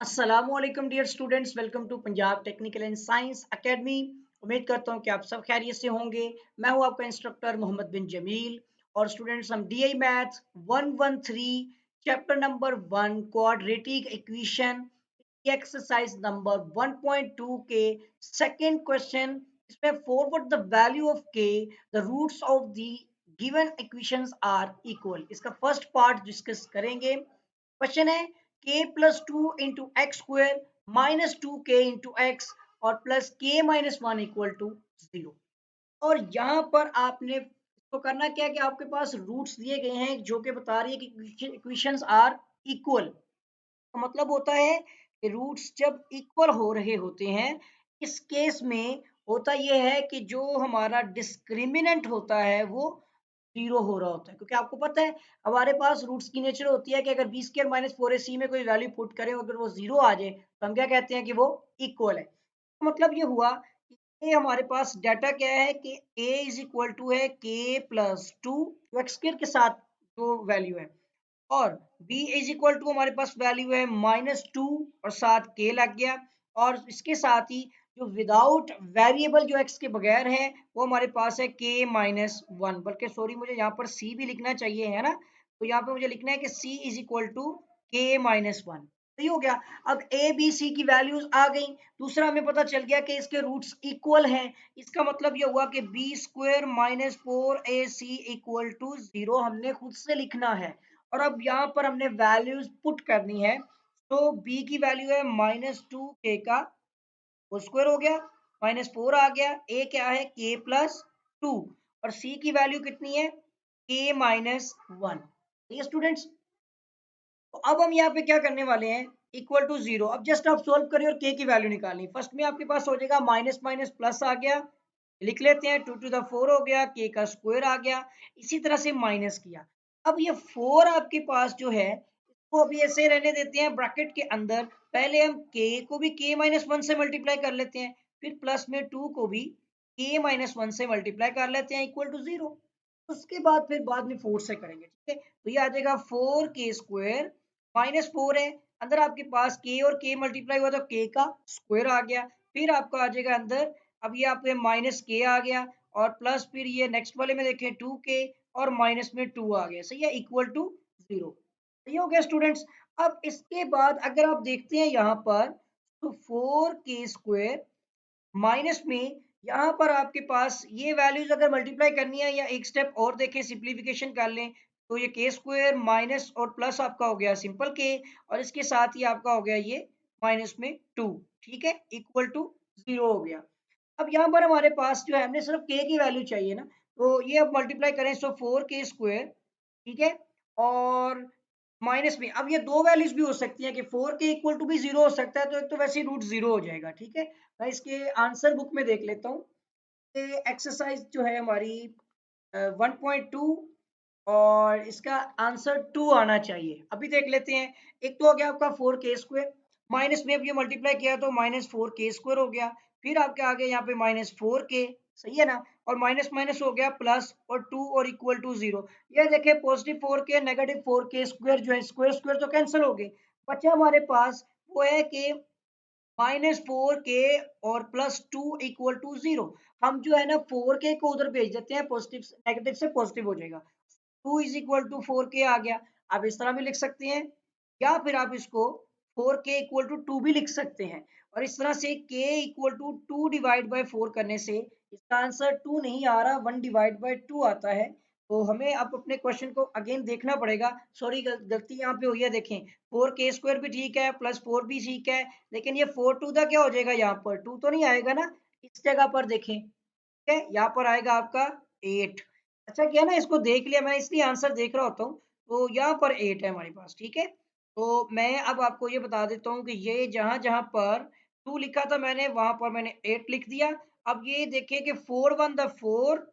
अस्सलामुअलैकुम dear students, welcome to Punjab Technical and Science Academy. उम्मीद करता हूँ कि आप सब खैरियत से होंगे। मैं हूँ आपका इंस्ट्रक्टर मोहम्मद बिन जमील। और स्टूडेंट्स, हम DI math 113 chapter number 1 quadratic equation exercise number 1.2 के सेकंड क्वेश्चन, इसमें for what the value of k the roots of the given equations are equal, इसका फर्स्ट पार्ट डिस्कस करेंगे। क्वेश्चन है k plus two into x square minus two k into x और plus k minus one equal to zero. और यहाँ पर आपने इसको करना क्या है कि आपके पास रूट्स दिए गए हैं जो कि बता रही है कि इक्वेशंस आर इक्वल। तो मतलब होता है कि रूट्स जब इक्वल हो रहे होते हैं, इस केस में होता यह है कि जो हमारा डिस्क्रिमिनेंट होता है वो जीरो हो रहा होता है, क्योंकि आपको पता है हमारे पास रूट्स की नेचर होती है कि अगर B square minus four a सी में कोई वैल्यू पुट करें, अगर वो जीरो आ जाए तो हम क्या कहते हैं कि वो इक्वल है। तो मतलब ये हुआ कि ये हमारे पास डाटा क्या है कि a इज इक्वल टू है k plus to x square के साथ जो वैल्यू है, और b इज इक्वल टू हमारे पास वैल्यू है माइनस टू और साथ k लग गया। और इसके साथ ही जो विदाउट वेरिएबल जो x के बगैर है वो हमारे पास है k माइनस वन, बल्कि सॉरी मुझे यहाँ पर c भी लिखना चाहिए, है ना। तो यहाँ पे मुझे लिखना है कि c is equal to k minus one. सही हो गया। अब ए बी सी की वैल्यूज आ गई। दूसरा हमें पता चल गया कि इसके रूट्स इक्वल हैं। इसका मतलब ये हुआ कि b square minus four a c equal to zero हमने खुद से लिखना है। और अब यहाँ पर हमने वैल्यूज पुट करनी है। तो b की वैल्यू है माइनस टू के का होल स्क्वायर हो गया, माइनस फोर आ गया, a क्या है k प्लस टू, और c की वैल्यू कितनी है k माइनस वन। ये स्टूडेंट्स, तो अब हम यहाँ पे क्या करने वाले हैं, इक्वल टू जीरो। अब जस्ट आप सोल्व करिए और k की वैल्यू निकालिए। फर्स्ट में आपके पास हो जाएगा माइनस माइनस प्लस आ गया, लिख लेते हैं टू टू द फोर हो गया, k का स्क्वायर आ गया। इसी तरह से माइनस किया। अब ये फोर आपके पास जो है इसको अभी ऐसे रहने देते हैं ब्रैकेट के अंदर। पहले हम k को भी k माइनस वन से मल्टीप्लाई कर लेते हैं, फिर प्लस में टू को भी k माइनस वन से मल्टीप्लाई कर लेते हैं इक्वल टू जीरो। उसके बाद फिर बाद में फोर से करेंगे, ठीक है। तो ये आ जाएगा four k square minus four है, अंदर आपके पास k और k मल्टीप्लाई हुआ तो k का स्क्वायर आ गया। फिर आपका आ जाएगा अंदर, अब ये आपके माइनस के आ गया, और प्लस फिर ये नेक्स्ट वाले में देखें टू के और माइनस में टू आ गया। सही है, इक्वल टू जीरो। सही हो गया स्टूडेंट्स। अब इसके बाद अगर आप देखते हैं यहाँ पर, तो फोर के स्क्वायर माइनस में यहाँ पर आपके पास ये वैल्यूज अगर मल्टीप्लाई करनी है या एक स्टेप और देखें, सिंप्लीफिकेशन कर लें, तो ये के स्क्वायर माइनस और प्लस आपका हो गया सिंपल के, और इसके साथ ही आपका हो गया ये माइनस में टू, ठीक है, इक्वल टू जीरो हो गया। अब यहाँ पर हमारे पास जो है हमने सिर्फ के की वैल्यू चाहिए ना, तो ये अब मल्टीप्लाई करें, सो फोर के स्क्वायर, ठीक है, और माइनस में अब ये दो वैल्यूज भी हो सकती हैं कि फोर के इक्वल टू भी जीरो हो सकता है, तो एक तो वैसे ही रूट जीरो हो जाएगा, ठीक है। मैं इसके आंसर बुक में देख लेता हूँ। ये एक्सरसाइज जो है हमारी 1.2, और इसका आंसर टू आना चाहिए। अभी देख लेते हैं। एक तो हो गया आपका फोर के स्क्वायर, माइनस में अब ये मल्टीप्लाई किया तो माइनस फोर के स्क्वायर हो गया, फिर आपके आगे यहाँ पे माइनस फोर के, सही है ना, और माइनस माइनस हो गया प्लस और टू और इक्वल टू जीरो। ये देखे positive four k negative four k square जो है स्क्वायर स्क्वायर तो कैंसिल हो गए, बचा हमारे पास वो है कि माइनस फोर के और plus two equal to zero. हम जो है ना फोर के को उधर भेज देते हैं, पॉजिटिव नेगेटिव से पॉजिटिव हो जाएगा, two is equal to four k आ गया। आप इस तरह भी लिख सकते हैं, या फिर आप इसको फोर के इक्वल टू टू भी लिख सकते हैं। और इस तरह से k equal to two divide by four करने से इसका आंसर टू नहीं आ रहा, वन डिवाइड बाई टू आता है। तो हमें अब अपने क्वेश्चन को अगेन देखना पड़ेगा। सॉरी, गलती यहाँ पे हुई है, देखें फोर के स्क्वायर भी ठीक है, प्लस फोर भी ठीक है, लेकिन ये फोर टू द क्या हो जाएगा, यहाँ पर टू तो नहीं आएगा ना। इस जगह पर देखें, ठीक है, यहाँ पर आएगा आपका एट। अच्छा किया ना, इसको देख लिया मैं, इसलिए आंसर देख रहा होता हूँ। तो यहाँ पर एट है हमारे पास, ठीक है। तो मैं अब आपको ये बता देता हूँ कि ये जहां जहां पर टू लिखा था मैंने, वहां पर मैंने एट लिख दिया। अब ये देखिए कि four one the four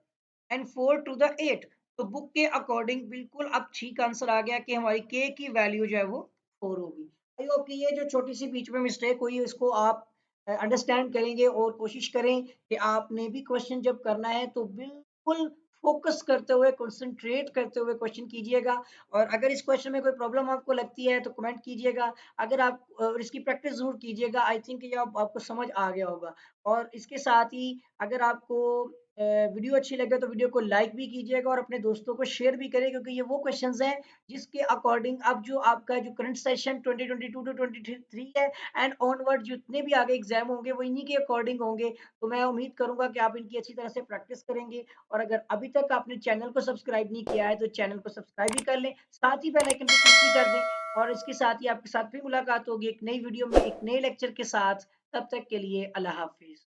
and four two the eight, तो बुक के अकॉर्डिंग बिल्कुल अब ठीक आंसर आ गया कि हमारी के की वैल्यू जो है वो फोर होगी। आई होप कि ये जो छोटी सी बीच में मिस्टेक हुई है इसको आप अंडरस्टैंड करेंगे, और कोशिश करें कि आपने भी क्वेश्चन जब करना है तो बिल्कुल फोकस करते हुए, कंसंट्रेट करते हुए क्वेश्चन कीजिएगा। और अगर इस क्वेश्चन में कोई प्रॉब्लम आपको लगती है तो कमेंट कीजिएगा। अगर आप इसकी प्रैक्टिस ज़रूर कीजिएगा। आई थिंक ये आपको समझ आ गया होगा। और इसके साथ ही अगर आपको वीडियो अच्छी लगे तो वीडियो को लाइक भी कीजिएगा और अपने दोस्तों को शेयर भी करें, क्योंकि ये वो क्वेश्चंस हैं जिसके अकॉर्डिंग अब जो आपका जो करंट सेशन 2022 टू 23 है एंड ऑनवर्ड जितने भी आगे एग्जाम होंगे वो इन्हीं के अकॉर्डिंग होंगे। तो मैं उम्मीद करूंगा कि आप इनकी अच्छी तरह से प्रैक्टिस करेंगे। और अगर अभी तक आपने चैनल को सब्सक्राइब नहीं किया है तो चैनल को सब्सक्राइब भी कर लें, साथ ही बेल आइकन पर क्लिक भी कर दें। और इसके साथ ही आपके साथ फिर मुलाकात होगी एक नई वीडियो में एक नए लेक्चर के साथ। तब तक के लिए अल्लाह हाफिज।